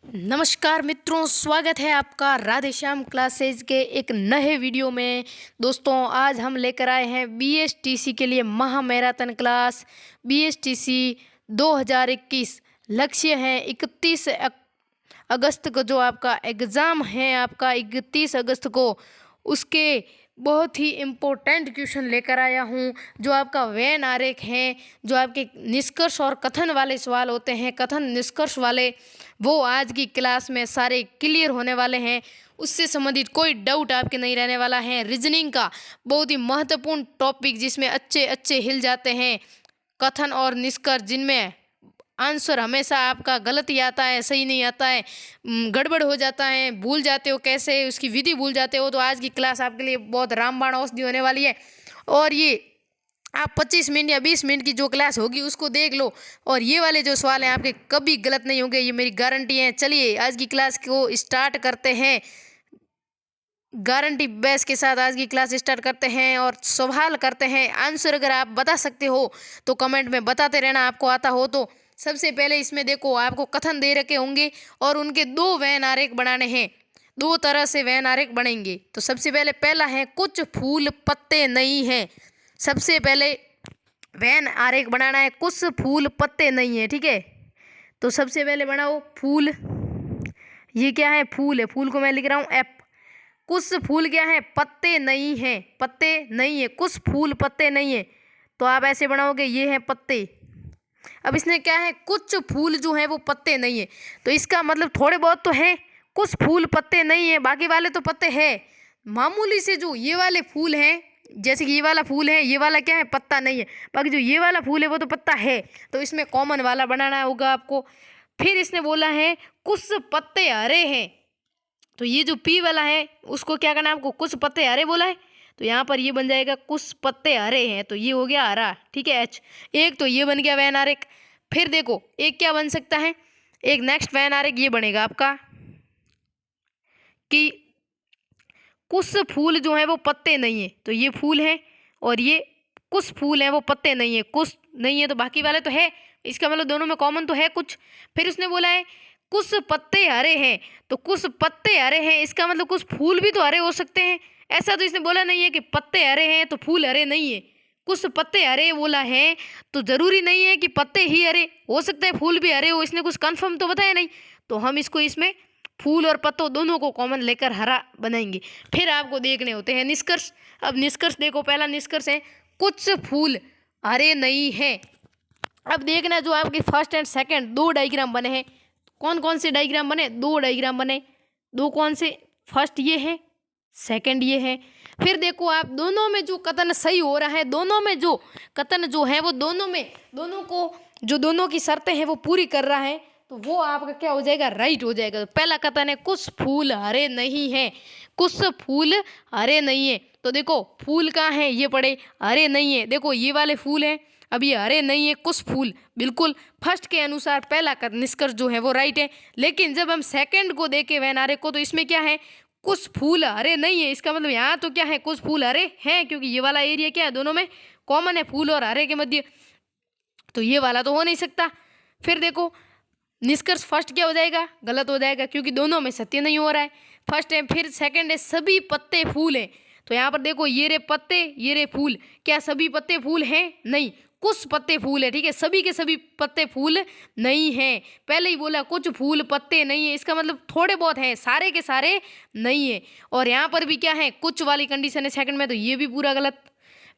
नमस्कार मित्रों, स्वागत है आपका राधेश्याम क्लासेज के एक नए वीडियो में। दोस्तों, आज हम लेकर आए हैं बीएसटीसी के लिए महा मैराथन क्लास बीएसटीसी 2021। लक्ष्य है 31 अगस्त को जो आपका एग्ज़ाम है, आपका 31 अगस्त को, उसके बहुत ही इम्पोर्टेंट क्वेश्चन लेकर आया हूँ। जो आपका वेन आरेख है, जो आपके निष्कर्ष और कथन वाले सवाल होते हैं, कथन निष्कर्ष वाले, वो आज की क्लास में सारे क्लियर होने वाले हैं। उससे संबंधित कोई डाउट आपके नहीं रहने वाला है। रीजनिंग का बहुत ही महत्वपूर्ण टॉपिक जिसमें अच्छे अच्छे हिल जाते हैं कथन और निष्कर्ष, जिनमें आंसर हमेशा आपका गलत ही आता है, सही नहीं आता है, गड़बड़ हो जाता है, भूल जाते हो कैसे, उसकी विधि भूल जाते हो। तो आज की क्लास आपके लिए बहुत रामबाण औषधि होने वाली है। और ये आप 25 मिनट या 20 मिनट की जो क्लास होगी उसको देख लो, और ये वाले जो सवाल हैं आपके कभी गलत नहीं होंगे, ये मेरी गारंटी है। चलिए आज की क्लास को स्टार्ट करते हैं, गारंटी बेस के साथ आज की क्लास स्टार्ट करते हैं और सवाल करते हैं। आंसर अगर आप बता सकते हो तो कमेंट में बताते रहना, आपको आता हो तो। सबसे पहले इसमें देखो, आपको कथन दे रखे होंगे और उनके दो वैन आरेख बनाने हैं। दो तरह से वैन आरेख बनेंगे। तो सबसे पहले पहला है कुछ फूल पत्ते नहीं हैं। सबसे पहले वैन आरेख बनाना है, कुछ फूल पत्ते नहीं है, ठीक है। तो सबसे पहले बनाओ फूल। ये क्या है? फूल है। फूल को मैं लिख रहा हूँ एफ। कुछ फूल क्या है? पत्ते नहीं हैं। पत्ते नहीं है, कुछ फूल पत्ते नहीं है। तो आप ऐसे बनाओगे, ये है पत्ते। अब इसने क्या है? कुछ फूल जो है वो पत्ते नहीं है, तो इसका मतलब थोड़े बहुत तो हैं, कुछ फूल पत्ते नहीं है, बाकी वाले तो पत्ते हैं। मामूली से जो ये वाले फूल हैं, जैसे कि ये वाला फूल है, ये वाला क्या है? पत्ता नहीं है। बाकी जो ये वाला फूल है वो तो पत्ता है। तो इसमें कॉमन वाला बनाना होगा आपको। फिर इसने बोला है कुछ पत्ते हरे हैं। तो ये जो पी वाला है उसको क्या करना है आपको? कुछ पत्ते हरे बोला है, तो यहाँ पर ये बन जाएगा कुछ पत्ते हरे हैं, तो ये हो गया हरा, ठीक है। एच एक तो ये बन गया वैन आरेख। फिर देखो एक क्या बन सकता है, एक नेक्स्ट वैन आरेख ये बनेगा आपका कि कुछ फूल जो है वो पत्ते नहीं है। तो ये फूल है और ये कुछ फूल है वो पत्ते नहीं है। कुछ नहीं है तो बाकी वाले तो है, इसका मतलब दोनों में कॉमन तो है कुछ। फिर उसने बोला है कुछ पत्ते हरे हैं, तो कुछ पत्ते हरे हैं, इसका मतलब कुछ फूल भी तो हरे हो सकते हैं। ऐसा तो इसने बोला नहीं है कि पत्ते हरे हैं तो फूल हरे नहीं है। कुछ पत्ते हरे बोला है तो जरूरी नहीं है कि पत्ते ही हरे हो सकते हैं, फूल भी हरे हो। इसने कुछ कंफर्म तो बताया नहीं, तो हम इसको इसमें फूल और पत्तों दोनों को कॉमन लेकर हरा बनाएंगे। फिर आपको देखने होते हैं निष्कर्ष। अब निष्कर्ष देखो, पहला निष्कर्ष है कुछ फूल हरे नहीं हैं। अब देखना जो आपकी फर्स्ट एंड सेकंड दो डायग्राम बने हैं, कौन कौन से डायग्राम बने? दो डायग्राम बने। दो कौन से? फर्स्ट ये है, सेकंड ये है। फिर देखो आप दोनों में जो कथन सही हो रहा है, दोनों में जो कथन जो है वो दोनों में, दोनों को जो दोनों की शर्तें हैं वो पूरी कर रहा है, तो वो आपका क्या हो जाएगा? राइट हो जाएगा। तो पहला कथन है कुछ फूल हरे नहीं हैं। कुछ फूल हरे नहीं है, तो देखो फूल कहाँ है? ये पड़े, हरे नहीं है। देखो ये वाले फूल हैं, अब ये हरे नहीं है, कुछ फूल। बिल्कुल फर्स्ट के अनुसार पहला का निष्कर्ष जो है वो राइट है। लेकिन जब हम सेकंड को देखें वैन आरेख को, तो इसमें क्या है? कुछ फूल हरे नहीं है। इसका मतलब यहाँ तो क्या है? कुछ फूल हरे हैं, क्योंकि ये वाला एरिया क्या है? दोनों में कॉमन है, फूल और हरे के मध्य। तो ये वाला तो हो नहीं सकता। फिर देखो निष्कर्ष फर्स्ट क्या हो जाएगा? गलत हो जाएगा, क्योंकि दोनों में सत्य नहीं हो रहा है। फर्स्ट है। फिर सेकंड है सभी पत्ते फूल हैं। तो यहाँ पर देखो ये रे पत्ते, ये रे फूल। क्या सभी पत्ते फूल हैं? नहीं, कुछ पत्ते फूल है, ठीक है। सभी के सभी पत्ते फूल नहीं हैं। पहले ही बोला कुछ फूल पत्ते नहीं है, इसका मतलब थोड़े बहुत हैं, सारे के सारे नहीं है। और यहाँ पर भी क्या है? कुछ वाली कंडीशन है सेकंड में, तो ये भी पूरा गलत।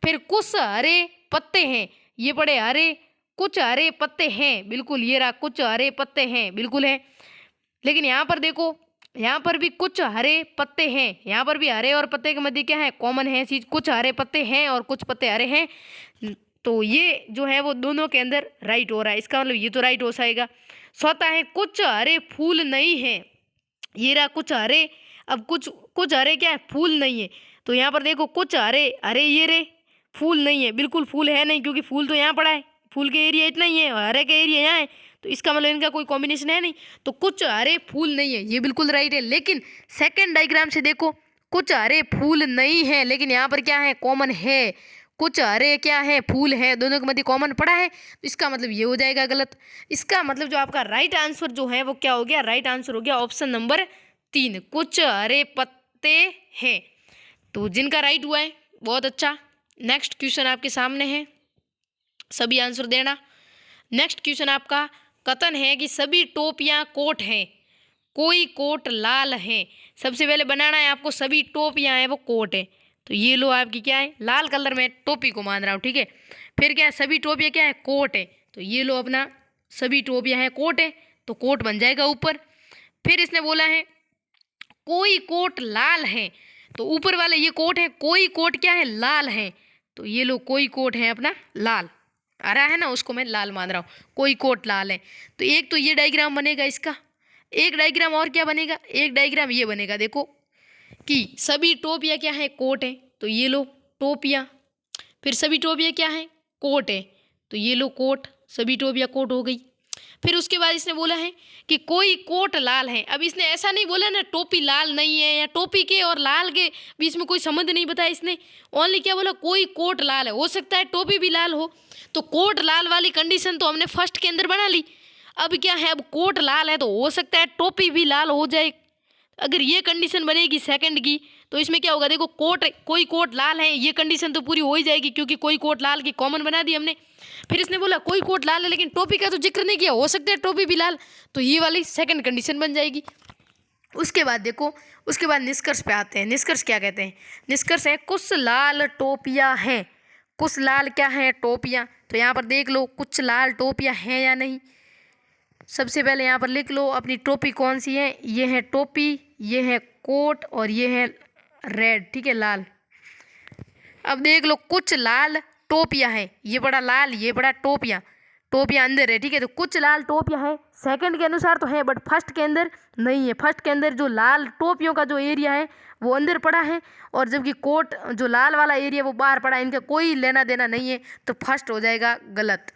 फिर कुछ हरे पत्ते हैं, ये पड़े हरे, कुछ हरे पत्ते हैं, बिल्कुल ये रहा कुछ हरे पत्ते हैं, बिल्कुल है। लेकिन यहाँ पर देखो, यहाँ पर भी कुछ हरे पत्ते हैं, यहाँ पर भी हरे और पत्ते के मध्य क्या है? कॉमन है चीज, कुछ हरे पत्ते हैं और कुछ पत्ते हरे हैं। तो ये जो है वो दोनों के अंदर राइट हो रहा है, इसका मतलब ये तो राइट हो जाएगा। चौथा है कुछ हरे फूल नहीं है। ये रहा कुछ हरे। अब कुछ कुछ हरे क्या है? फूल नहीं है। तो यहाँ पर देखो कुछ हरे, हरे ये रे, फूल नहीं है, बिल्कुल फूल है नहीं, क्योंकि फूल तो यहाँ पड़ा है, फूल के एरिया इतना ही है और हरे का एरिया यहाँ है, तो इसका मतलब इनका कोई कॉम्बिनेशन है नहीं। तो कुछ हरे फूल नहीं है, ये बिल्कुल राइट है। लेकिन सेकंड डायग्राम से देखो, कुछ हरे फूल नहीं है, लेकिन यहाँ पर क्या है? कॉमन है, कुछ हरे क्या है फूल है, दोनों के मध्य कॉमन पड़ा है, तो इसका मतलब ये हो जाएगा गलत। इसका मतलब जो आपका राइट आंसर जो है वो क्या हो गया, राइट आंसर हो गया ऑप्शन नंबर 3, कुछ हरे पत्ते हैं। तो जिनका राइट हुआ है बहुत अच्छा। नेक्स्ट क्वेश्चन आपके सामने है, सभी आंसर देना। नेक्स्ट क्वेश्चन आपका कथन है कि सभी टोपियां कोट हैं, कोई कोट लाल है। सबसे पहले बनाना है आपको, सभी टोपियां हैं वो कोट है, तो ये लो आपकी क्या है, लाल कलर में टोपी को मान रहा हूँ, ठीक है। फिर क्या है, सभी टोपियां क्या है, कोट है, तो ये लो अपना सभी टोपियां हैं कोट है, तो कोट बन जाएगा ऊपर। फिर इसने बोला है कोई कोट लाल है, तो ऊपर वाले ये कोट है, कोई कोट क्या है, लाल है, तो ये लो कोई कोट है अपना लाल, आ रहा है ना, उसको मैं लाल मान रहा हूँ, कोई कोट लाल है। तो एक तो ये डायग्राम बनेगा इसका, एक डायग्राम और क्या बनेगा, एक डायग्राम ये बनेगा, देखो कि सभी टोपियाँ क्या है, कोट है, तो ये लो टोपियाँ। फिर सभी टोपियाँ क्या है, कोट है, तो ये लो कोट, सभी टोपियाँ कोट हो गई। फिर उसके बाद इसने बोला है कि कोई कोट लाल है। अब इसने ऐसा नहीं बोला ना टोपी लाल नहीं है, या टोपी के और लाल के बीच में कोई संबंध नहीं बताया इसने, ओनली क्या बोला, कोई कोट लाल है। हो सकता है टोपी भी लाल हो, तो कोट लाल वाली कंडीशन तो हमने फर्स्ट के अंदर बना ली। अब क्या है, अब कोट लाल है तो हो सकता है टोपी भी लाल हो जाए। अगर ये कंडीशन बनेगी सेकंड की, तो इसमें क्या होगा, देखो कोट, कोई कोट लाल है, ये कंडीशन तो पूरी हो ही जाएगी, क्योंकि कोई कोट लाल की कॉमन बना दी हमने। फिर इसने बोला कोई कोट लाल है लेकिन टोपी का तो जिक्र नहीं किया, हो सकता है टोपी भी लाल, तो ये वाली सेकंड कंडीशन बन जाएगी। उसके बाद देखो, उसके बाद निष्कर्ष पे आते हैं। निष्कर्ष क्या कहते हैं, निष्कर्ष है कुछ लाल टोपियाँ हैं, कुछ लाल क्या है, टोपियाँ। तो यहाँ पर देख लो कुछ लाल टोपियाँ हैं या नहीं। सबसे पहले यहाँ पर लिख लो अपनी टोपी कौन सी है, ये है टोपी, ये है कोट और ये है रेड, ठीक है, लाल। अब देख लो कुछ लाल टोपियाँ हैं, ये बड़ा लाल, ये बड़ा टोपियाँ, टोपियाँ अंदर है, ठीक है। तो कुछ लाल टोपियाँ हैं, सेकंड के अनुसार तो है बट फर्स्ट के अंदर नहीं है। फर्स्ट के अंदर जो लाल टोपियों का जो एरिया है वो अंदर पड़ा है, और जबकि कोट जो लाल वाला एरिया वो बाहर पड़ा है, इनका कोई लेना देना नहीं है, तो फर्स्ट हो जाएगा गलत।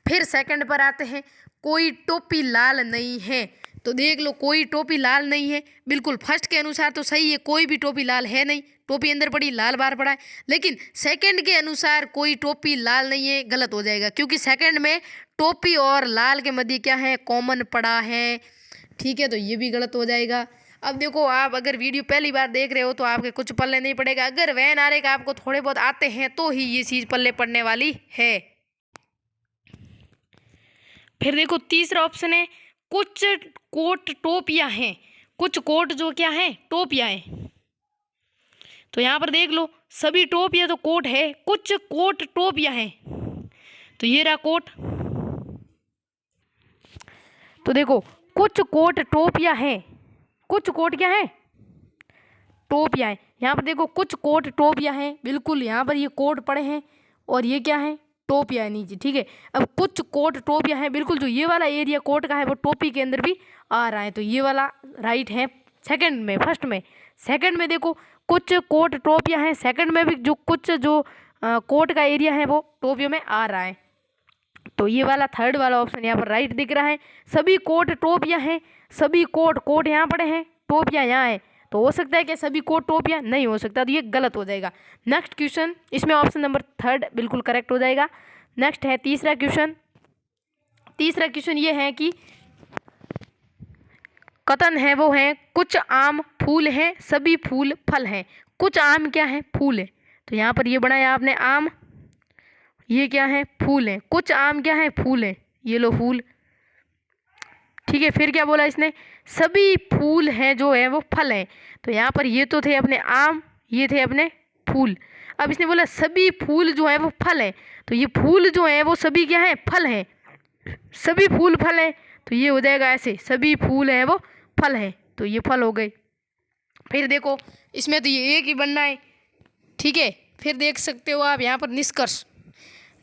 फिर सेकंड पर आते हैं, कोई टोपी लाल नहीं है। तो देख लो कोई टोपी लाल नहीं है, बिल्कुल फर्स्ट के अनुसार तो सही है, कोई भी टोपी लाल है नहीं, टोपी अंदर पड़ी लाल बाहर पड़ा है। लेकिन सेकंड के अनुसार कोई टोपी लाल नहीं है, गलत हो जाएगा, क्योंकि सेकंड में टोपी और लाल के मध्य क्या है, कॉमन पड़ा है, ठीक है, तो ये भी गलत हो जाएगा। अब देखो आप अगर वीडियो पहली बार देख रहे हो तो आपके कुछ पल्ले नहीं पड़ेगा, अगर वैन आ रहे का आपको थोड़े बहुत आते हैं तो ही ये चीज़ पल्ले पड़ने वाली है। फिर देखो तीसरा ऑप्शन है कुछ कोट टोपियाँ हैं, कुछ कोट जो क्या है, टोपियाँ हैं। तो यहाँ पर देख लो सभी टोपियाँ तो कोट है, कुछ कोट टोपियाँ हैं, तो ये रहा कोट। तो देखो कुछ कोट टोपियाँ हैं, कुछ कोट क्या है, टोपियाँ हैं। यहाँ पर देखो कुछ कोट टोपियाँ हैं, बिल्कुल यहाँ पर ये कोट पड़े हैं और ये क्या है, टोपियाँ है नीचे, ठीक है। अब कुछ कोट टोपियाँ हैं, बिल्कुल जो ये वाला एरिया कोट का है वो टोपी के अंदर भी आ रहा है, तो ये वाला राइट है सेकंड में। फर्स्ट में, सेकंड में देखो कुछ कोट टोपियाँ हैं, सेकंड में भी जो कुछ जो कोट का एरिया है वो टोपियों में आ रहा है, तो ये वाला थर्ड वाला ऑप्शन यहाँ पर राइट दिख रहा है। सभी कोट टोपियाँ हैं, सभी कोट, कोट यहाँ पड़े हैं, टोपियाँ यहाँ है, तो हो सकता है कि सभी कोट टोपियाँ, नहीं हो सकता, तो ये गलत हो जाएगा। नेक्स्ट क्वेश्चन, इसमें ऑप्शन नंबर थर्ड बिल्कुल करेक्ट हो जाएगा। नेक्स्ट है तीसरा क्वेश्चन। तीसरा क्वेश्चन ये है कि कथन है वो है कुछ आम फूल हैं, सभी फूल फल हैं। कुछ आम क्या है, फूल है, तो यहाँ पर ये बनाया आपने आम, ये क्या है, फूल है। कुछ आम क्या है, फूल है, ये लो फूल, ठीक है। फिर क्या बोला इसने, सभी फूल हैं जो है वो फल हैं, तो यहाँ पर ये तो थे अपने आम, ये थे अपने फूल। अब इसने बोला सभी फूल जो है वो फल हैं, तो ये फूल जो है वो सभी क्या है, फल हैं, सभी फूल फल हैं, तो ये हो जाएगा ऐसे, सभी फूल हैं वो फल हैं, तो ये फल हो गए। फिर देखो इसमें तो ये एक ही बनना है, ठीक है। फिर देख सकते हो आप यहाँ पर निष्कर्ष,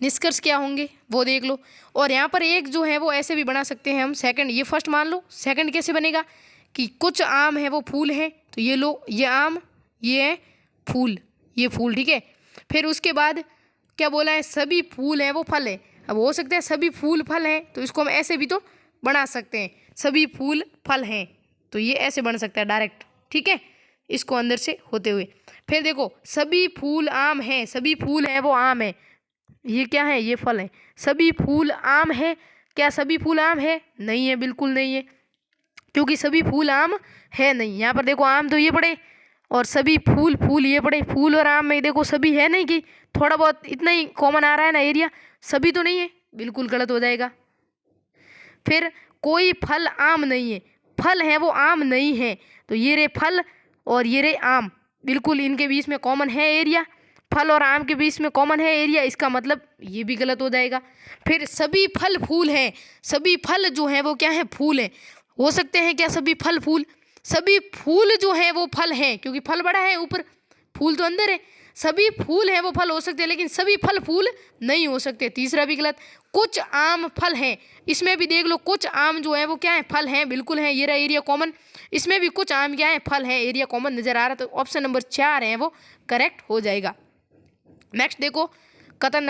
निष्कर्ष क्या होंगे वो देख लो। और यहाँ पर एक जो है वो ऐसे भी बना सकते हैं हम, सेकंड, ये फर्स्ट मान लो, सेकंड कैसे बनेगा कि कुछ आम है वो फूल है, तो ये लो ये आम, ये है फूल, ये फूल, ठीक है। फिर उसके बाद क्या बोला है, सभी फूल हैं वो फल है। अब हो सकता है सभी फूल फल हैं, तो इसको हम ऐसे भी तो बना सकते हैं, सभी फूल फल हैं, तो ये ऐसे बन सकता है डायरेक्ट, ठीक है। इसको अंदर से होते हुए। फिर देखो सभी फूल आम हैं, सभी फूल हैं वो आम है, ये क्या है, ये फल है। सभी फूल आम है, क्या सभी फूल आम है, नहीं है, बिल्कुल नहीं है, क्योंकि सभी फूल आम है नहीं। यहाँ पर देखो आम तो ये पड़े और सभी फूल फूल ये पड़े, फूल और आम में देखो सभी है नहीं, कि थोड़ा बहुत इतना ही कॉमन आ रहा है ना एरिया, सभी तो नहीं है, बिल्कुल गलत हो जाएगा। फिर कोई फल आम नहीं है, फल है वो आम नहीं है, तो ये रे फल और ये रे आम, बिल्कुल इनके बीच में कॉमन है एरिया, फल और आम के बीच में कॉमन है एरिया, इसका मतलब ये भी गलत हो जाएगा। फिर सभी फल फूल हैं, सभी फल जो हैं वो क्या है, फूल हैं, हो सकते हैं क्या सभी फल फूल, सभी फूल जो हैं वो फल हैं, क्योंकि फल बड़ा है ऊपर, फूल तो अंदर है, सभी फूल हैं वो फल हो सकते हैं, लेकिन सभी फल फूल नहीं हो सकते। तीसरा भी गलत। कुछ आम फल हैं, इसमें भी देख लो कुछ आम जो है वो क्या है, फल हैं, बिल्कुल हैं, ये रहा एरिया कॉमन, इसमें भी कुछ आम क्या है, फल हैं, एरिया कॉमन नजर आ रहा है, तो ऑप्शन नंबर 4 है वो करेक्ट हो जाएगा। नेक्स्ट देखो क्वेश्चन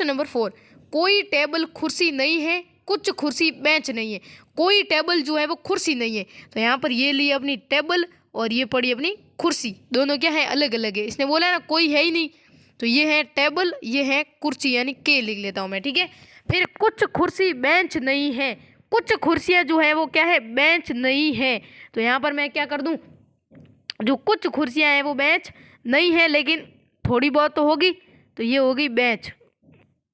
नंबर 4, कोई टेबल कुर्सी नहीं है, कुछ कुर्सी बेंच नहीं है, कोई टेबल जो है वो कुर्सी नहीं है, तो यहाँ पर ये ली अपनी टेबल और ये पड़ी अपनी कुर्सी, दोनों क्या है, अलग अलग है। इसने बोला है ना कोई है ही नहीं, तो ये है टेबल, ये है कुर्सी, यानी के लिख लेता हूँ मैं, ठीक है। फिर कुछ कुर्सी बेंच नहीं है, कुछ कुर्सियाँ जो है वो क्या है, बेंच नहीं है, तो यहाँ पर मैं क्या कर दूँ, जो कुछ कुर्सियाँ हैं वो बेंच नहीं है, लेकिन थोड़ी बहुत तो होगी, तो ये होगी बेंच,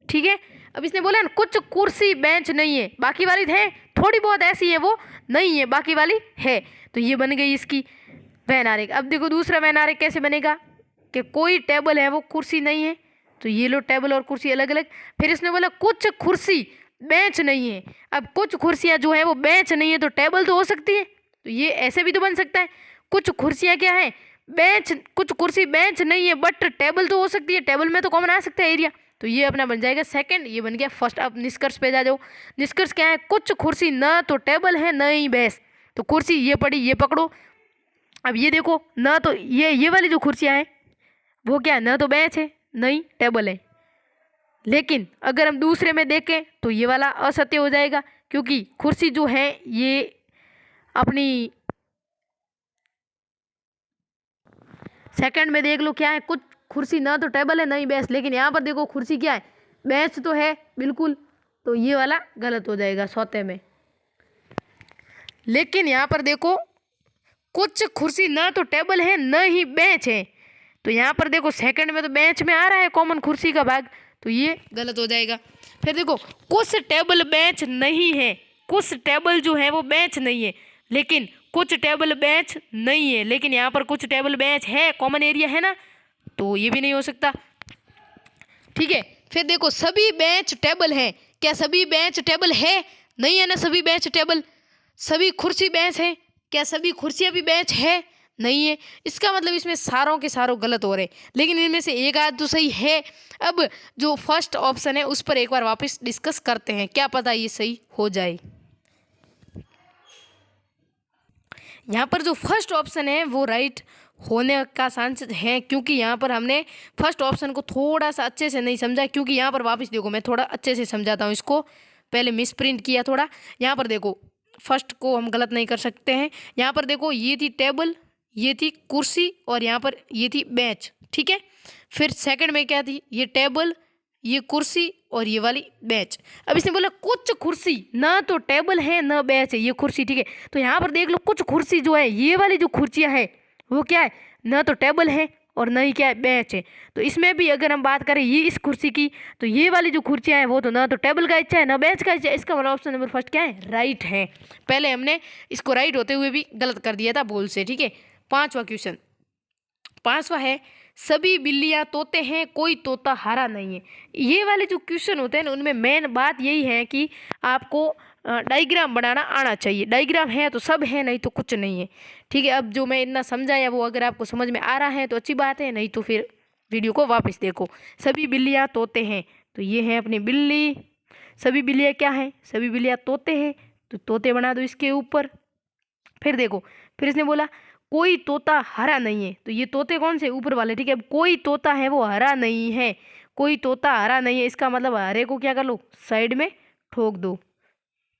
ठीक है। अब इसने बोला ना कुछ कुर्सी बेंच नहीं है, बाकी वाली है थोड़ी बहुत ऐसी है वो नहीं है, बाकी वाली है, तो ये बन गई इसकी वैनारिक। अब देखो दूसरा वैनारिक कैसे बनेगा, कि कोई टेबल है वो कुर्सी नहीं है, तो ये लो टेबल और कुर्सी अलग अलग। फिर इसने बोला कुछ कुर्सी बेंच नहीं है, अब कुछ कुर्सियाँ जो है वो बेंच नहीं है, तो टेबल तो हो सकती है, तो ये ऐसे भी तो बन सकता है, कुछ कुर्सियाँ क्या है, बेंच, कुछ कुर्सी बेंच नहीं है बट टेबल तो हो सकती है, टेबल में तो कॉमन आ सकता है एरिया, तो ये अपना बन जाएगा सेकंड, ये बन गया फर्स्ट। अब निष्कर्ष पे जा जाओ, निष्कर्ष क्या है, कुछ कुर्सी ना तो टेबल है ना ही बेंच, तो कुर्सी ये पड़ी, ये पकड़ो। अब ये देखो ना तो ये वाली जो कुर्सियाँ हैं वो क्या है, ना तो बेंच है ना ही टेबल है, लेकिन अगर हम दूसरे में देखें तो ये वाला असत्य हो जाएगा, क्योंकि कुर्सी जो है ये अपनी सेकंड में देख लो क्या है, कुछ कुर्सी ना तो टेबल है ना ही बेंच, लेकिन यहाँ पर देखो कुर्सी क्या है, बेंच तो है बिल्कुल, तो ये वाला गलत हो जाएगा चौथे में। लेकिन यहाँ पर देखो कुछ कुर्सी ना तो टेबल है ना ही बेंच है, तो यहाँ पर देखो सेकंड में तो बेंच में आ रहा है कॉमन कुर्सी का भाग, तो ये गलत हो जाएगा। फिर देखो कुछ टेबल बेंच नहीं है, कुछ टेबल जो है वो बेंच नहीं है, लेकिन कुछ टेबल बेंच नहीं है, लेकिन यहाँ पर कुछ टेबल बेंच है, कॉमन एरिया है ना, तो ये भी नहीं हो सकता, ठीक है। फिर देखो सभी बेंच टेबल हैं, क्या सभी बेंच टेबल है, नहीं है ना सभी बेंच टेबल। सभी कुर्सी बेंच है, क्या सभी कुर्सियाँ भी बेंच है, नहीं है, इसका मतलब इसमें सारों के सारों गलत हो रहे, लेकिन इनमें से एक आध तो सही है। अब जो फर्स्ट ऑप्शन है उस पर एक बार वापस डिस्कस करते हैं, क्या पता ये सही हो जाए। यहाँ पर जो फर्स्ट ऑप्शन है वो राइट होने का चांस है, क्योंकि यहाँ पर हमने फर्स्ट ऑप्शन को थोड़ा सा अच्छे से नहीं समझा, क्योंकि यहाँ पर वापस देखो मैं थोड़ा अच्छे से समझाता हूँ इसको, पहले मिस प्रिंट किया थोड़ा। यहाँ पर देखो फर्स्ट को हम गलत नहीं कर सकते हैं, यहाँ पर देखो ये थी टेबल, ये थी कुर्सी और यहाँ पर ये थी बेंच, ठीक है। फिर सेकंड में क्या थी, ये टेबल, ये कुर्सी और ये वाली बेंच। अब इसने बोला कुछ कुर्सी ना तो टेबल है ना बेंच है, ये कुर्सी, ठीक है। तो यहाँ पर देख लो कुछ कुर्सी जो है, ये वाली जो कुर्सियाँ हैं वो क्या है, ना तो टेबल है और ना ही क्या है, बेंच है। तो इसमें भी अगर हम बात करें ये इस कुर्सी की, तो ये वाली जो कुर्सियाँ हैं वो तो ना तो टेबल का हिस्सा है ना बेंच का हिस्सा है, इसका मतलब ऑप्शन नंबर फर्स्ट क्या है, राइट है। पहले हमने इसको राइट होते हुए भी गलत कर दिया था भूल से, ठीक है। पाँचवा क्वेश्चन, पाँचवा है सभी बिल्लियाँ तोते हैं कोई तोता हरा नहीं है। ये वाले जो क्वेश्चन होते हैं ना उनमें मेन बात यही है कि आपको डायग्राम बनाना आना चाहिए, डायग्राम है तो सब है, नहीं तो कुछ नहीं है, ठीक है। अब जो मैं इतना समझाया वो अगर आपको समझ में आ रहा है तो अच्छी बात है, नहीं तो फिर वीडियो को वापस देखो। सभी बिल्लियाँ तोते हैं, तो ये है अपनी बिल्ली, सभी बिल्लियाँ क्या हैं, सभी बिल्लियाँ तोते हैं, तो तोते बना दो इसके ऊपर। फिर देखो फिर इसने बोला कोई तोता हरा नहीं है, तो ये तोते कौन से, ऊपर वाले, ठीक है। अब कोई तोता है वो हरा नहीं है, कोई तोता हरा नहीं है, इसका मतलब हरे को क्या कर लो, साइड में ठोक दो,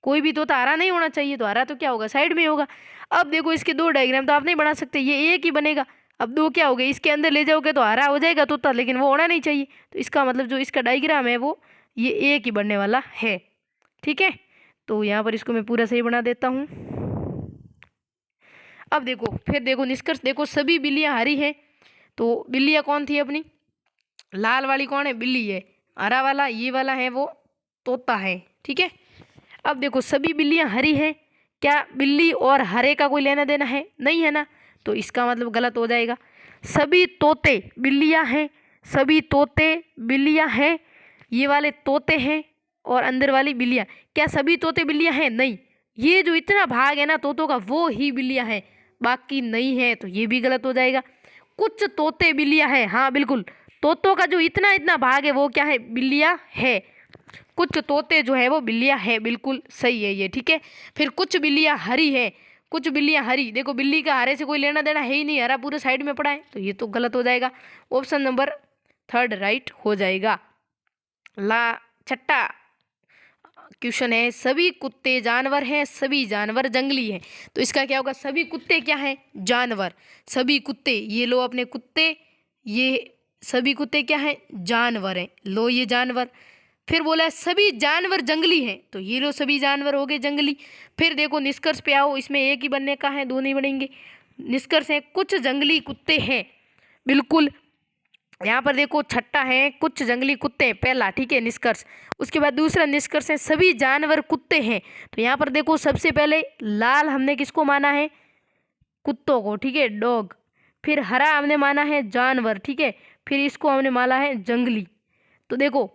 कोई भी तोता हरा नहीं होना चाहिए, तो हरा तो क्या होगा, साइड में होगा। अब देखो इसके दो डायग्राम तो आप नहीं बना सकते, ये एक ही बनेगा। अब दो क्या हो गए, इसके अंदर ले जाओगे तो हरा हो जाएगा तोता, लेकिन वो होना नहीं चाहिए। तो इसका मतलब जो इसका डायग्राम है वो ये एक ही बनने वाला है। ठीक है, तो यहाँ पर इसको मैं पूरा सही बना देता हूँ। अब देखो, फिर देखो निष्कर्ष देखो, सभी बिल्लियाँ हरी हैं। तो बिल्लियाँ कौन थी अपनी, लाल वाली कौन है, बिल्ली है। हरा वाला ये वाला है वो तोता है। ठीक है, अब देखो सभी बिल्लियाँ हरी हैं, क्या बिल्ली और हरे का कोई लेना देना है, नहीं है ना, तो इसका मतलब गलत हो जाएगा। सभी तोते बिल्लियाँ हैं, सभी तोते बिल्लियाँ हैं, ये वाले तोते हैं और अंदर वाली बिल्लियाँ, क्या सभी तोते बिल्लियाँ हैं, नहीं। ये जो इतना भाग है ना तोतों का वो ही बिल्लियाँ हैं, बाकी नहीं है, तो ये भी गलत हो जाएगा। कुछ तोते बिल्लियाँ हैं, हाँ बिल्कुल, तोतों का जो इतना इतना भाग है वो क्या है, बिल्लियाँ है। कुछ तोते जो है वो बिल्लियाँ है, बिल्कुल सही है ये। ठीक है, फिर कुछ बिल्लियाँ हरी है, कुछ बिल्लियाँ हरी, देखो बिल्ली का हरे से कोई लेना देना है ही नहीं, हरा पूरे साइड में पड़ा है, तो ये तो गलत हो जाएगा। ऑप्शन नंबर 3 राइट हो जाएगा। छठा क्वेश्चन है, सभी कुत्ते जानवर हैं, सभी जानवर जंगली हैं। तो इसका क्या होगा, सभी कुत्ते क्या हैं, जानवर। सभी कुत्ते, ये लो अपने कुत्ते, ये सभी कुत्ते क्या हैं, जानवर हैं, लो ये जानवर। फिर बोला है सभी जानवर जंगली हैं, तो ये लो सभी जानवर हो गए जंगली। फिर देखो निष्कर्ष पे आओ, इसमें एक ही बनने का है, दो नहीं बनेंगे। निष्कर्ष है कुछ जंगली कुत्ते हैं, बिल्कुल। यहाँ पर देखो छठा है कुछ जंगली कुत्ते हैं, पहला, ठीक है, निष्कर्ष। उसके बाद दूसरा निष्कर्ष है सभी जानवर कुत्ते हैं। तो यहाँ पर देखो सबसे पहले लाल हमने किसको माना है, कुत्तों को, ठीक है, डॉग। फिर हरा हमने माना है जानवर, ठीक है, फिर इसको हमने माना है जंगली। तो देखो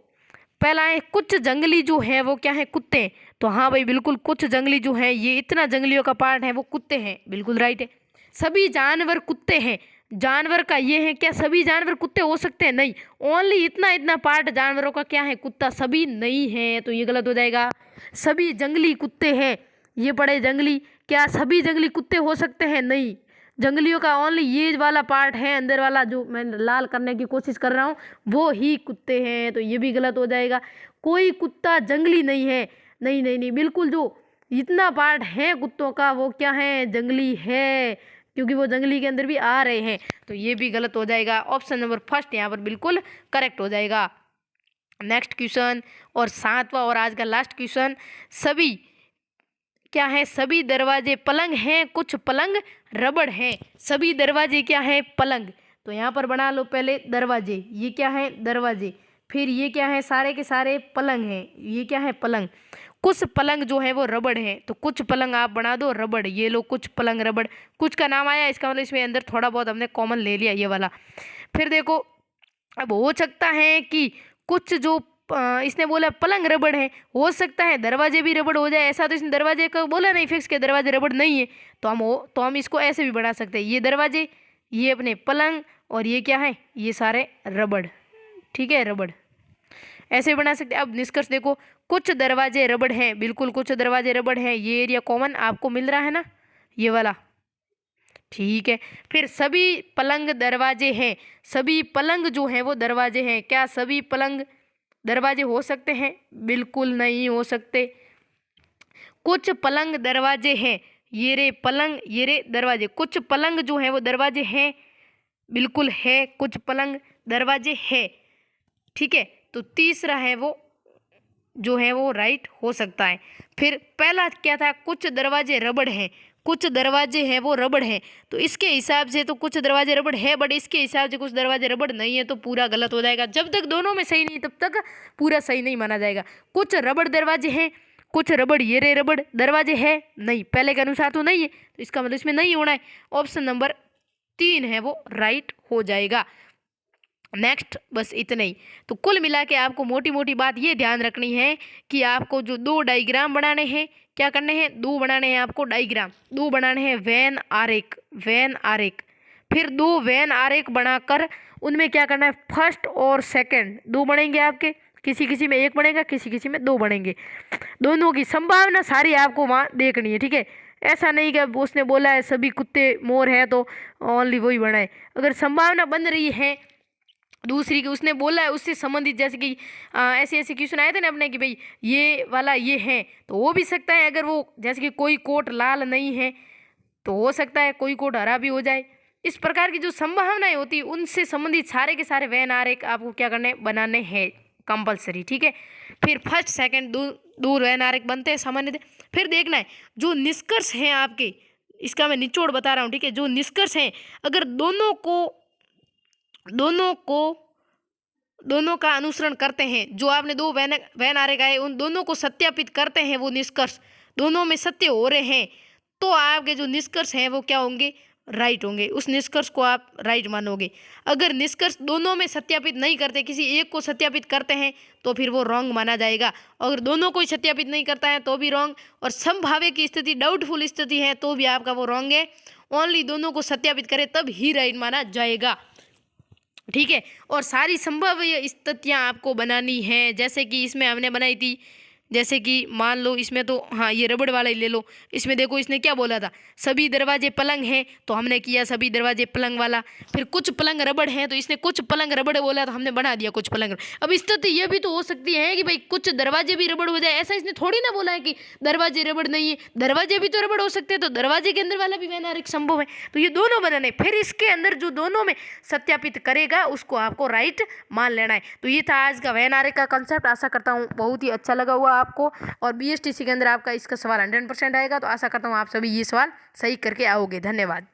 पहला है कुछ जंगली जो है वो क्या है, कुत्ते हैं। तो हाँ भाई बिल्कुल, कुछ जंगली जो है ये इतना जंगलियों का पार्ट है वो कुत्ते हैं, बिल्कुल राइट है। सभी जानवर कुत्ते हैं, जानवर का ये है, क्या सभी जानवर कुत्ते हो सकते हैं, नहीं, ओनली इतना इतना पार्ट जानवरों का क्या है, कुत्ता, सभी नहीं है, तो ये गलत हो जाएगा। सभी जंगली कुत्ते हैं, ये पड़े जंगली, क्या सभी जंगली कुत्ते हो सकते हैं, नहीं, जंगलियों का ओनली ये वाला पार्ट है, अंदर वाला जो मैं लाल करने की कोशिश कर रहा हूँ वो ही कुत्ते हैं, तो ये भी गलत हो जाएगा। कोई कुत्ता जंगली नहीं है, नहीं नहीं नहीं, बिल्कुल जो इतना पार्ट है कुत्तों का वो क्या है, जंगली है, क्योंकि वो जंगली के अंदर भी आ रहे हैं, तो ये भी गलत हो जाएगा। ऑप्शन नंबर फर्स्ट यहाँ पर बिल्कुल करेक्ट हो जाएगा। नेक्स्ट क्वेश्चन और 7वां और आज का लास्ट क्वेश्चन, सभी क्या है, सभी दरवाजे पलंग हैं, कुछ पलंग रबड़ हैं। सभी दरवाजे क्या है, पलंग। तो यहाँ पर बना लो पहले दरवाजे, ये क्या है, दरवाजे। फिर ये क्या है, सारे के सारे पलंग हैं, ये क्या है, पलंग। कुछ पलंग जो है वो रबड़ है, तो कुछ पलंग आप बना दो रबड़, ये लो कुछ पलंग रबड़। कुछ का नाम आया, इसका मतलब इसमें अंदर थोड़ा बहुत हमने कॉमन ले लिया, ये वाला। फिर देखो अब हो सकता है कि कुछ जो इसने बोला पलंग रबड़ है, हो सकता है दरवाजे भी रबड़ हो जाए, ऐसा तो इसने दरवाजे का बोला नहीं फिक्स के दरवाजे रबड़ नहीं है, तो हम इसको ऐसे भी बना सकते हैं, ये दरवाजे, ये अपने पलंग, और ये क्या है, ये सारे रबड़, ठीक है, रबड़, ऐसे भी बना सकते हैं। अब निष्कर्ष देखो, कुछ दरवाजे रबड़ हैं, बिल्कुल कुछ दरवाजे रबड़ हैं, ये एरिया कॉमन आपको मिल रहा है ना, ये वाला, ठीक है। फिर सभी पलंग दरवाजे हैं, सभी पलंग जो हैं वो दरवाजे हैं, क्या सभी पलंग दरवाजे हो सकते हैं, बिल्कुल नहीं हो सकते। कुछ पलंग दरवाजे हैं, ये रे पलंग, ये रे दरवाजे, कुछ पलंग जो हैं वो दरवाजे हैं, बिल्कुल है, कुछ पलंग दरवाजे है, ठीक है। तो तीसरा है वो जो है वो राइट हो सकता है। फिर पहला क्या था, कुछ दरवाजे रबड़ हैं, कुछ दरवाजे हैं वो रबड़ हैं, तो इसके हिसाब से तो कुछ दरवाजे रबड़ है, बट इसके हिसाब से कुछ दरवाजे रबड़ नहीं है, तो पूरा गलत हो जाएगा। जब तक दोनों में सही नहीं तब तक पूरा सही नहीं माना जाएगा। कुछ रबड़ दरवाजे हैं, कुछ रबड़, ये रे रबड़ दरवाजे है, नहीं, पहले के अनुसार तो नहीं है, तो इसका मतलब इसमें नहीं होना है। ऑप्शन नंबर 3 है वो राइट हो जाएगा। नेक्स्ट बस इतना ही। तो कुल मिला के आपको मोटी मोटी बात ये ध्यान रखनी है कि आपको जो 2 डायग्राम बनाने हैं, क्या करने हैं, 2 बनाने हैं आपको डायग्राम, 2 बनाने हैं वेन आरेख, वेन आरेख। फिर 2 वेन आरेख बनाकर उनमें क्या करना है, फर्स्ट और सेकंड 2 बनेंगे आपके, किसी किसी में 1 बनेगा, किसी किसी में 2 बनेंगे। दोनों की संभावना सारी आपको वहाँ देखनी है, ठीक है। ऐसा नहीं कि अब उसने बोला है सभी कुत्ते मोर है तो ओनली वही बनाए, अगर संभावना बन रही है दूसरी की उसने बोला है उससे संबंधित, जैसे कि ऐसे ऐसे क्वेश्चन आए थे ना अपने कि भाई ये वाला ये है, तो हो भी सकता है अगर वो जैसे कि कोई कोट लाल नहीं है तो हो सकता है कोई कोट हरा भी हो जाए। इस प्रकार की जो संभावनाएं होती है उनसे संबंधित सारे के सारे वैन आरेख आपको क्या करने बनाने हैं कंपलसरी, ठीक है। फिर फर्स्ट सेकंड दो वैन आरेख बनते हैं सामान्यतः। फिर देखना है जो निष्कर्ष हैं आपके, इसका मैं निचोड़ बता रहा हूँ, ठीक है। जो निष्कर्ष हैं अगर दोनों का अनुसरण करते हैं, जो आपने दो वैन आरेख आए उन दोनों को सत्यापित करते हैं, वो निष्कर्ष दोनों में सत्य हो रहे हैं, तो आपके जो निष्कर्ष हैं वो क्या होंगे, राइट होंगे। उस निष्कर्ष को आप राइट मानोगे। अगर निष्कर्ष दोनों में सत्यापित नहीं करते, किसी एक को सत्यापित करते हैं तो फिर वो रॉन्ग माना जाएगा। अगर दोनों को सत्यापित नहीं करता है तो भी रॉन्ग, और संभाव्य की स्थिति डाउटफुल स्थिति है तो भी आपका वो रॉन्ग है। ओनली दोनों को सत्यापित करे तब ही राइट माना जाएगा, ठीक है। और सारी संभाव्य स्थितियाँ आपको बनानी है, जैसे कि इसमें हमने बनाई थी, जैसे कि मान लो इसमें तो हाँ ये रबड़ वाला ही ले लो। इसमें देखो इसने क्या बोला था, सभी दरवाजे पलंग हैं, तो हमने किया सभी दरवाजे पलंग वाला। फिर कुछ पलंग रबड़ हैं, तो इसने कुछ पलंग रबड़ बोला तो हमने बना दिया कुछ पलंग। अब स्थिति ये भी तो हो सकती है कि भाई कुछ दरवाजे भी रबड़ हो जाए, ऐसा इसने थोड़ी ना बोला है कि दरवाजे रबड़ नहीं है, दरवाजे भी तो रबड़ हो सकते हैं, तो दरवाजे के अंदर वाला भी वैन आरेख संभव है। तो ये दोनों बनाने, फिर इसके अंदर जो दोनों में सत्यापित करेगा उसको आपको राइट मान लेना है। तो ये था आज का वैन आरेख का कंसेप्ट। आशा करता हूँ बहुत ही अच्छा लगा हुआ आपको, और बीएसटीसी के अंदर आपका इसका सवाल 100% आएगा। तो आशा करता हूँ आप सभी ये सवाल सही करके आओगे। धन्यवाद।